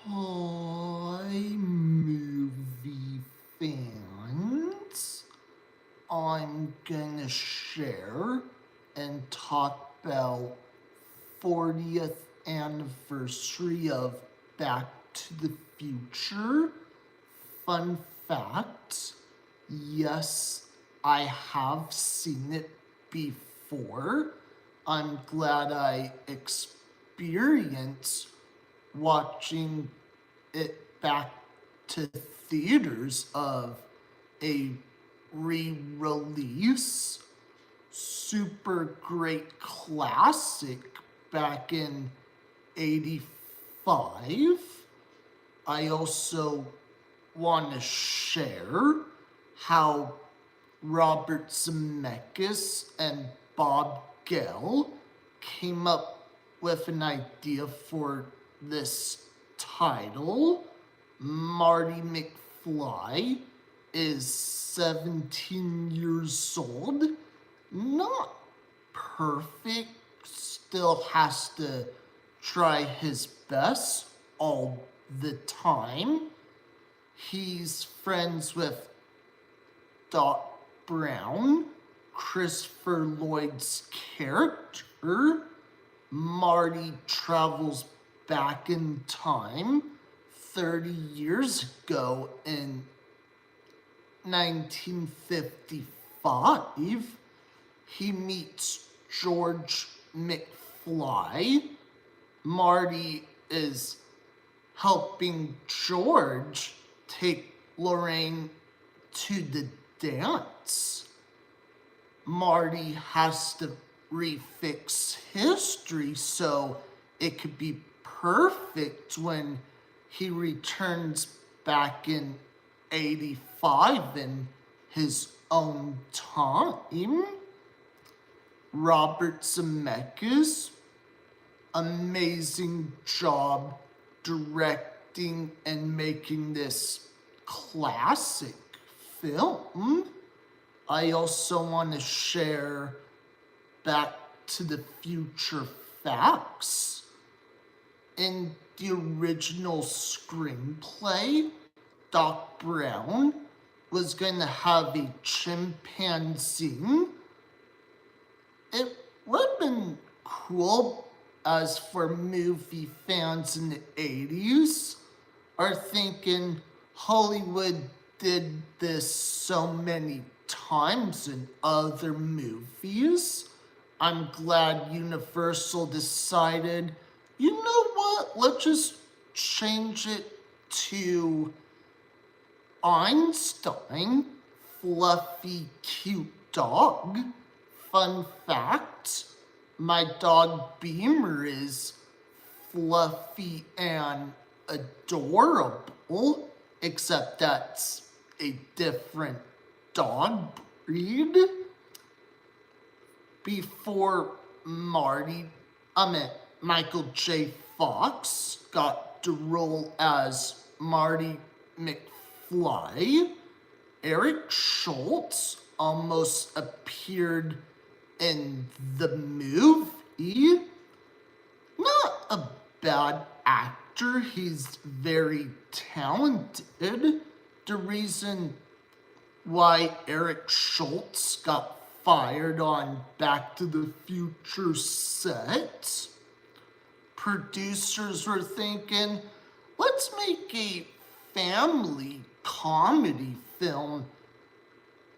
Hi, movie fans. I'm gonna share and talk about 40th anniversary of Back to the Future. Fun fact, yes, I have seen it before. I'm glad I experienced watching it back to theaters of a re-release super great classic back in 85. I also want to share how Robert Zemeckis and Bob Gale came up with an idea for this title. Marty McFly is 17 years old. Not perfect, still has to try his best all the time. He's friends with Doc Brown, Christopher Lloyd's character. Marty travels back in time 30 years ago in 1955. He meets George McFly. Marty is helping George take Lorraine to the dance. Marty has to refix history so it could be perfect when he returns back in 85 in his own time. Robert Zemeckis, amazing job directing and making this classic film. I also want to share Back to the Future facts. In the original screenplay, Doc Brown was going to have a chimpanzee. It would have been cool, as for movie fans in the 80s are thinking Hollywood did this so many times in other movies. I'm glad Universal decided, you know what, let's just change it to Einstein, fluffy, cute dog. Fun fact, my dog Beamer is fluffy and adorable, except that's a different dog breed. Before Michael J. Fox got the role as Marty McFly, Eric Schultz almost appeared in the movie. Not a bad actor, he's very talented. The reason why Eric Schultz got fired on Back to the Future set, producers were thinking, let's make a family comedy film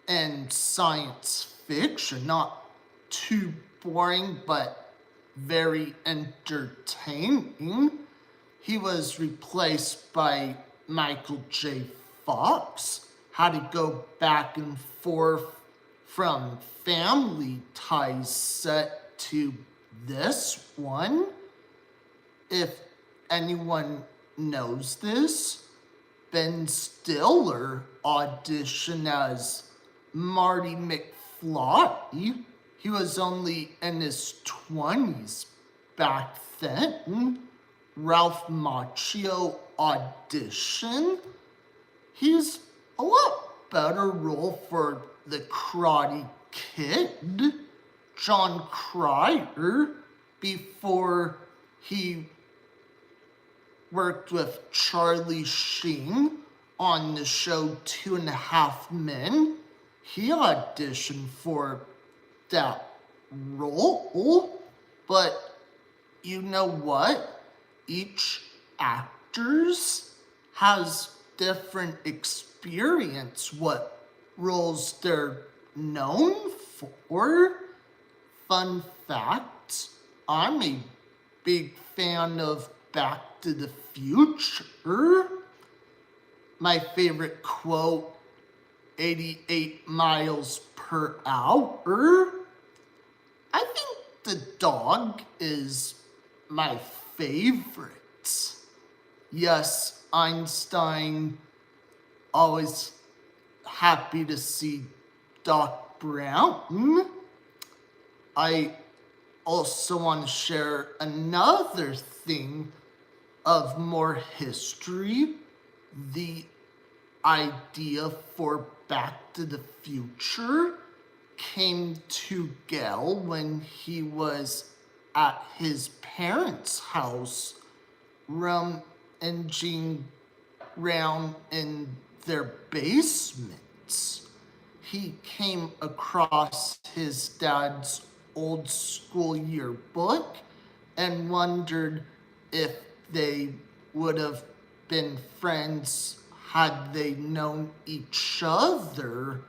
and science fiction, not too boring but very entertaining. He was replaced by Michael J. Fox, had to go back and forth from Family Ties set to this one. If anyone knows this, Ben Stiller auditioned as Marty McFly. He was only in his 20s back then. Ralph Macchio auditioned. He's a lot better role for the Karate Kid. John Cryer, before he worked with Charlie Sheen on the show 2.5 Men. He auditioned for that role, but you know what? Each actors has different experience, what roles they're known for. Fun fact, I'm a big fan of Back to the Future. My favorite quote, 88 miles per hour. I think the dog is my favorite. Yes, Einstein, always happy to see Doc Brown. I also want to share another thing of more history. The idea for Back to the Future came to Gale when he was at his parents' house, rummaging around in their basements. He came across his dad's old school yearbook and wondered if they would have been friends had they known each other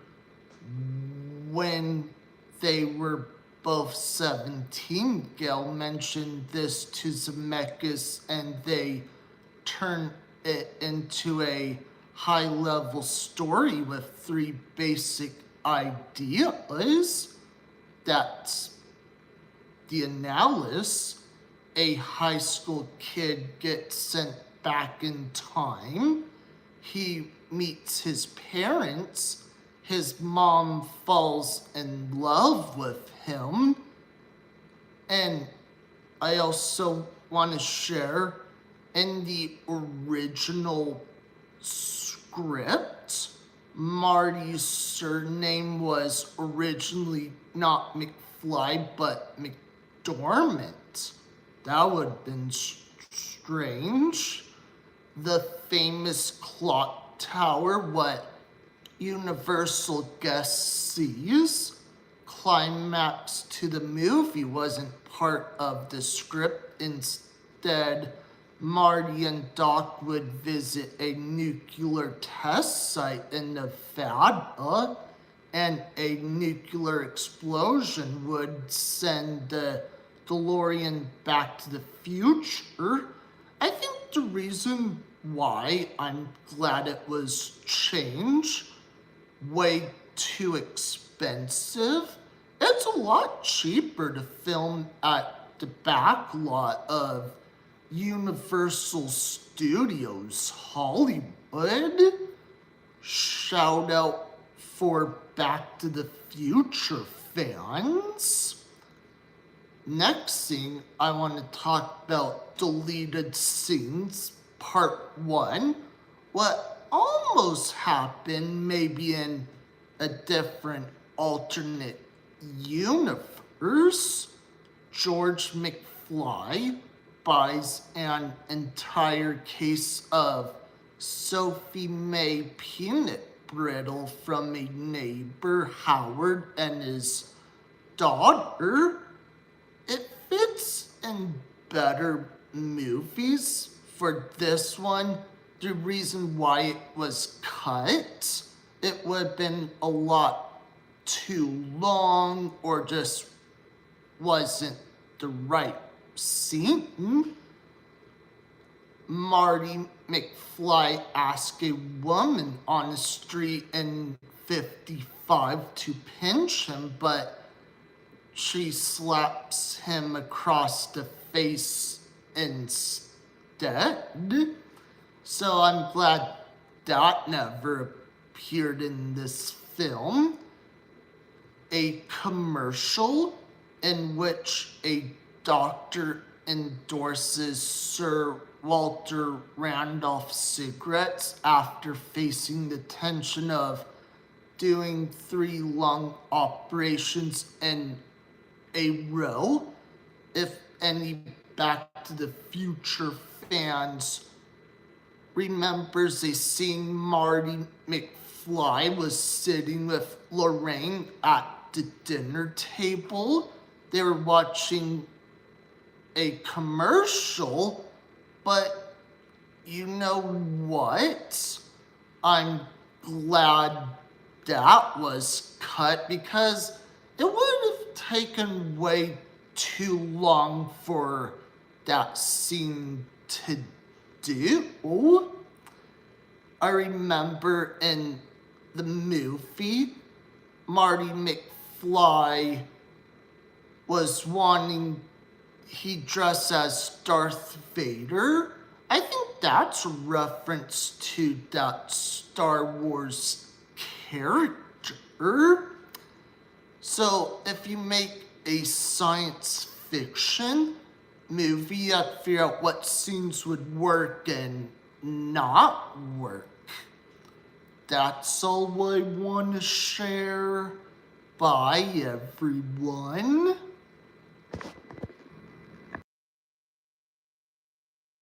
when they were both 17. Gale mentioned this to Zemeckis, and they turned it into a high-level story with 3 basic ideas. That's the analysis. A high school kid gets sent back in time. He meets his parents. His mom falls in love with him. And I also want to share, in the original script, Marty's surname was originally not McFly, but McDormand. That would have been strange. The famous clock tower, what Universal guest sees, climax to the movie, wasn't part of the script. Instead, Marty and Doc would visit a nuclear test site in Nevada, and a nuclear explosion would send the DeLorean back to the future. I think the reason why I'm glad it was changed, way too expensive. It's a lot cheaper to film at the back lot of Universal Studios Hollywood. Shout out for Back to the Future fans. Next thing, I want to talk about deleted scenes, part 1. What almost happened, maybe in a different alternate universe. George McFly buys an entire case of Sophie May peanut brittle from a neighbor, Howard, and his daughter. It fits in better movies. For this one, the reason why it was cut, it would have been a lot too long, or just wasn't the right scene. Marty McFly asked a woman on the street in 55 to pinch him, but she slaps him across the face instead. So I'm glad that never appeared in this film. A commercial in which a doctor endorses Sir Walter Randolph cigarettes after facing the tension of doing 3 lung operations in a row. If any Back to the Future fans remembers a scene Marty McFly was sitting with Lorraine at the dinner table. They were watching a commercial, but you know what? I'm glad that was cut because it would have taken way too long for that scene to do. I remember in the movie, Marty McFly was wanting, he dressed as Darth Vader. I think that's a reference to that Star Wars character. So if you make a science fiction movie, you have to figure out what scenes would work and not work. That's all I want to share. Bye, everyone.